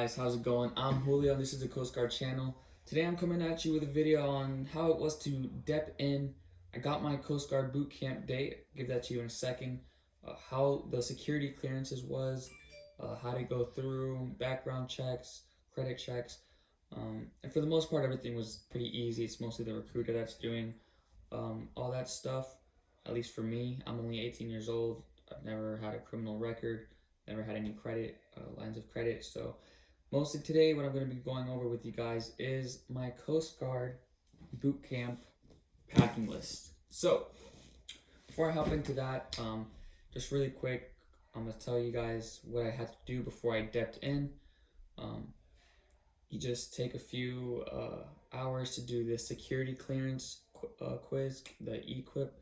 guys, how's it going? I'm Julio, this is the Coast Guard channel. Today I'm coming at you with a video on how it was to dep in. I got my Coast Guard Bootcamp date, I'll give that to you in a second. How the security clearances was, how to go through, background checks, credit checks. And for the most part everything was pretty easy. It's mostly the recruiter that's doing all that stuff, at least for me. I'm only 18 years old, I've never had a criminal record, never had any credit, lines of credit. So mostly today what I'm going to be going over with you guys is my Coast Guard boot camp packing list. So before I hop into that, just really quick, I'm going to tell you guys what I had to do before I depped in. You just take a few hours to do the security clearance quiz, the equip,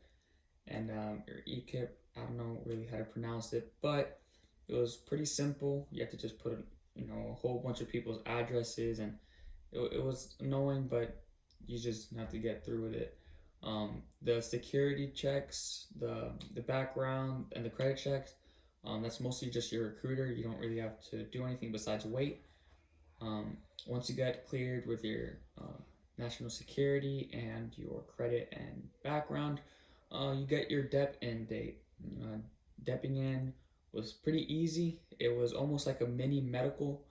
and or equip. I don't know really how to pronounce it, but it was pretty simple. You have to just put a whole bunch of people's addresses, and it was annoying, but you just have to get through with it. The security checks, the background, and the credit checks, that's mostly just your recruiter. You don't really have to do anything besides wait. Once you get cleared with your national security and your credit and background, you get your dep in date. Depping in was pretty easy. It was almost like a mini medical.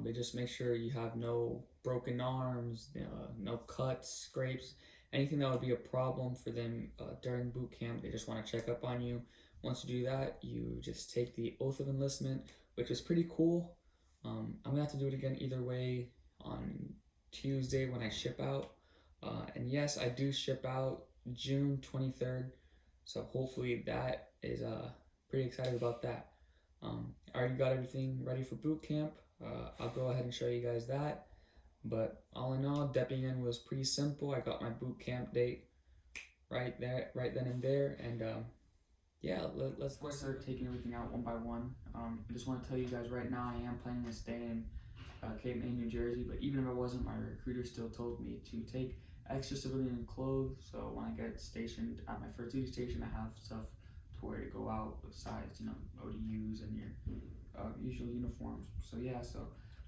They just make sure you have no broken arms, no cuts, scrapes, anything that would be a problem for them during boot camp. They just want to check up on you. Once you do that, you just take the oath of enlistment, which is pretty cool. I'm gonna have to do it again either way on Tuesday when I ship out. And yes, I do ship out June 23rd. So hopefully that is pretty excited about that. I already got everything ready for boot camp. I'll go ahead and show you guys that. But all in all, depping in was pretty simple. I got my boot camp date right then and there. And yeah, let's start taking everything out one by one. I just want to tell you guys right now, I am planning to stay in Cape May, New Jersey. But even if I wasn't, my recruiter still told me to take extra civilian clothes. So when I get stationed at my first duty station, I have stuff to wear to go out besides, ODUs and your usual uniforms. So yeah, so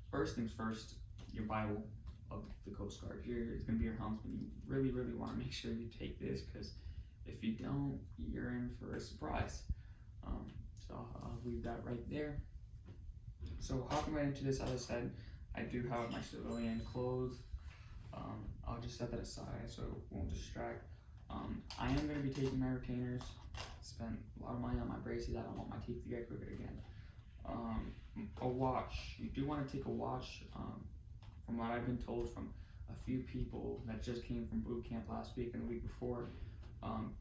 first things first, your Bible of the Coast Guard. Here is going to be your helmsman. You really, really want to make sure you take this, because if you don't, you're in for a surprise. So I'll leave that right there. So hopping right into this, as I said, I do have my civilian clothes. I'll just set that aside so it won't distract. I am going to be taking my retainers. Spent a lot of money on my braces. I don't want my teeth to get crooked again. A watch. You do want to take a watch. From what I've been told from a few people that just came from boot camp last week and the week before,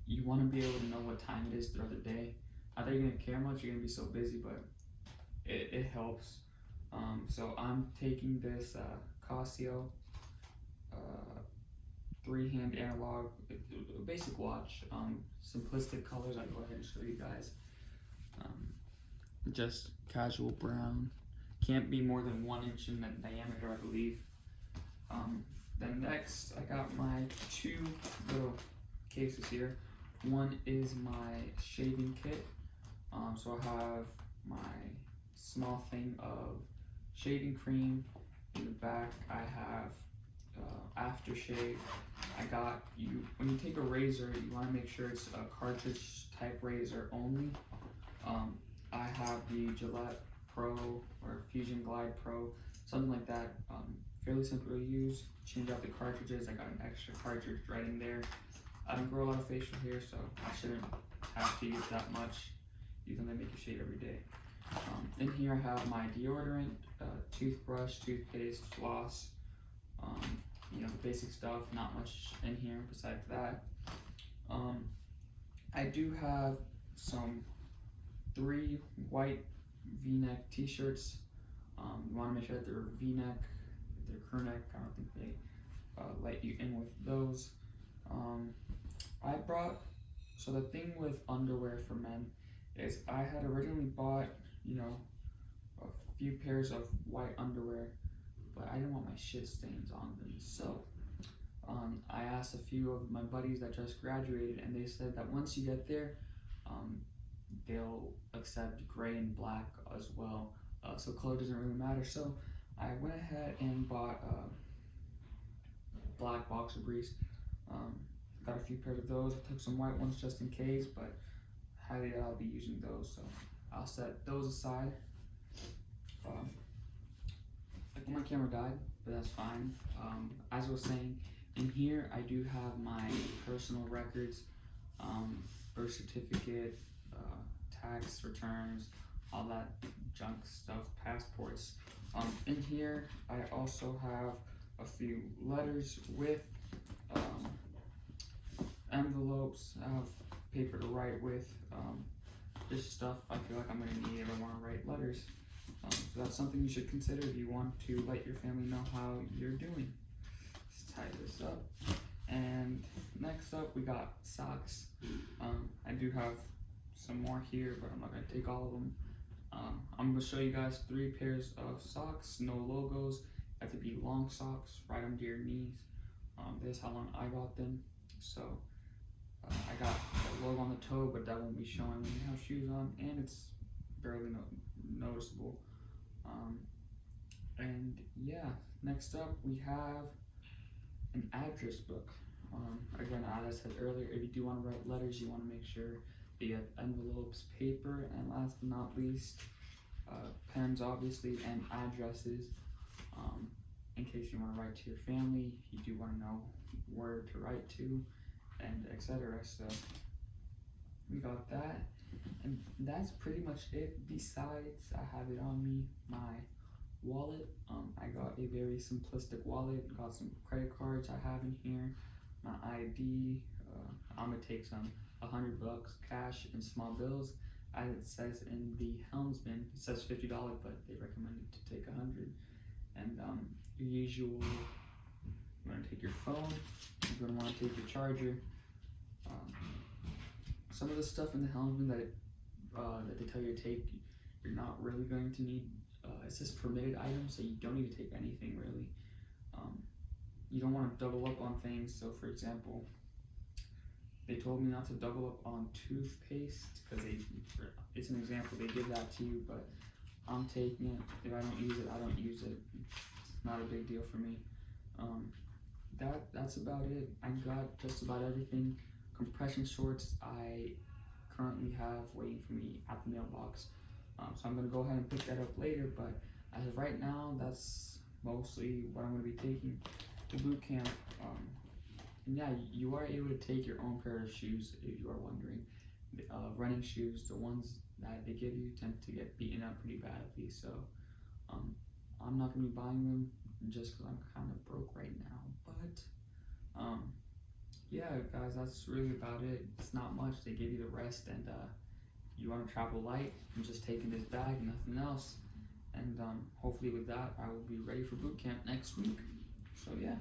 you want to be able to know what time it is throughout the day. Not that you're going to care much, you're going to be so busy, but it helps. So I'm taking this Casio 3-hand analog, basic watch, simplistic colors. I'll go ahead and show you guys. Just casual brown. Can't be more than 1 inch in the diameter, I believe. Then next, I got my 2 little cases here. One is my shaving kit. So I have my small thing of shaving cream. In the back, I have aftershave. I got when you take a razor, you want to make sure it's a cartridge type razor only. I have the Gillette Pro or Fusion Glide Pro, something like that. Fairly simple to use. Change out the cartridges. I got an extra cartridge right in there. I don't grow a lot of facial hair, so I shouldn't have to use that much, even though they make you shave every day. In here I have my deodorant, toothbrush, toothpaste, floss, the basic stuff. Not much in here besides that. I do have some 3 white V-neck t-shirts. You want to make sure that they're V-neck, if they're crew neck. I don't think they let you in with those. I brought, so the thing with underwear for men is I had originally bought, a few pairs of white underwear, but I didn't want my shit stains on them. So I asked a few of my buddies that just graduated, and they said that once you get there, they'll accept gray and black as well. So color doesn't really matter. So I went ahead and bought black boxer briefs. Got a few pairs of those. I took some white ones just in case, but highly I'll be using those, so I'll set those aside. Like my camera died, but that's fine. As I was saying, in here I do have my personal records, birth certificate, tax returns, all that junk stuff, passports. In here I also have a few letters with envelopes. I have paper to write with. This stuff I feel like I'm gonna need if I want to write letters. So that's something you should consider if you want to let your family know how you're doing. Let's tie this up. And next up we got socks. I do have some more here, but I'm not gonna take all of them. I'm gonna show you guys 3 pairs of socks, no logos. Have to be long socks, right under your knees. This is how long I got them. So I got a logo on the toe, but that won't be showing when you have shoes on, and it's barely noticeable. And yeah, next up we have an address book. Again, as I said earlier, if you do want to write letters, you want to make sure that you have envelopes, paper, and last but not least, pens obviously, and addresses. In case you want to write to your family, you do want to know where to write to, and etc. So we got that, and that's pretty much it. Besides, I have it on me, my wallet. I got a very simplistic wallet. Got some credit cards I have in here, my ID. I'm gonna take some $100 cash in small bills, as it says in the helmsman. It says $50, but they recommend you to take 100. And your usual, you're gonna take your phone, you're gonna want to take your charger. Some of the stuff in the helmsman that they tell you to take, you're not really going to need. It says permitted items, so you don't need to take anything really. You don't want to double up on things. So for example, they told me not to double up on toothpaste because it's an example, they give that to you, but I'm taking it. If I don't use it, I don't use it. It's not a big deal for me. That's about it. I got just about everything. Compression shorts I currently have waiting for me at the mailbox. So I'm gonna go ahead and pick that up later, but as of right now, that's mostly what I'm gonna be taking to boot camp. And yeah, you are able to take your own pair of shoes if you are wondering. Running shoes, the ones that they give you, tend to get beaten up pretty badly, so I'm not gonna be buying them just because I'm kind of broke right now. But yeah, guys, that's really about it. It's not much. They give you the rest, and you want to travel light, I'm just taking this bag, nothing else. And hopefully with that, I will be ready for boot camp next week. So yeah.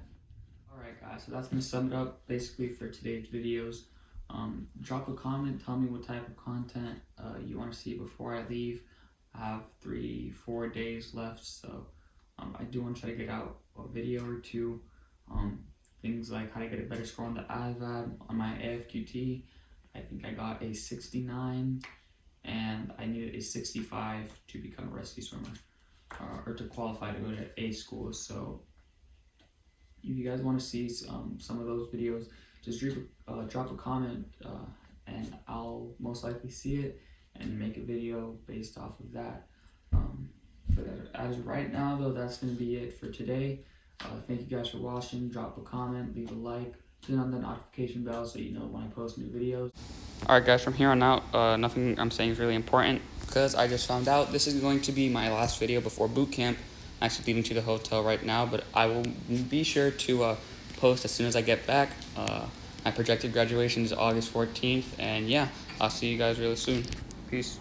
Alright guys, so that's gonna sum it up basically for today's videos. Drop a comment, tell me what type of content you want to see before I leave. I have 3-4 days left, so I do want to try to get out a video or two. Things like how to get a better score on the IVAB, on my AFQT. I think I got a 69, and I needed a 65 to become a rescue swimmer, or to qualify to go to A school. So if you guys want to see some of those videos, just drop a comment, and I'll most likely see it and make a video based off of that. But as of right now though, that's going to be it for today. Thank you guys for watching. Drop a comment, leave a like, turn on the notification bell so you know when I post new videos. Alright guys, from here on out, nothing I'm saying is really important because I just found out this is going to be my last video before boot camp. I'm actually leaving to the hotel right now, but I will be sure to post as soon as I get back. My projected graduation is August 14th, and yeah, I'll see you guys really soon. Peace.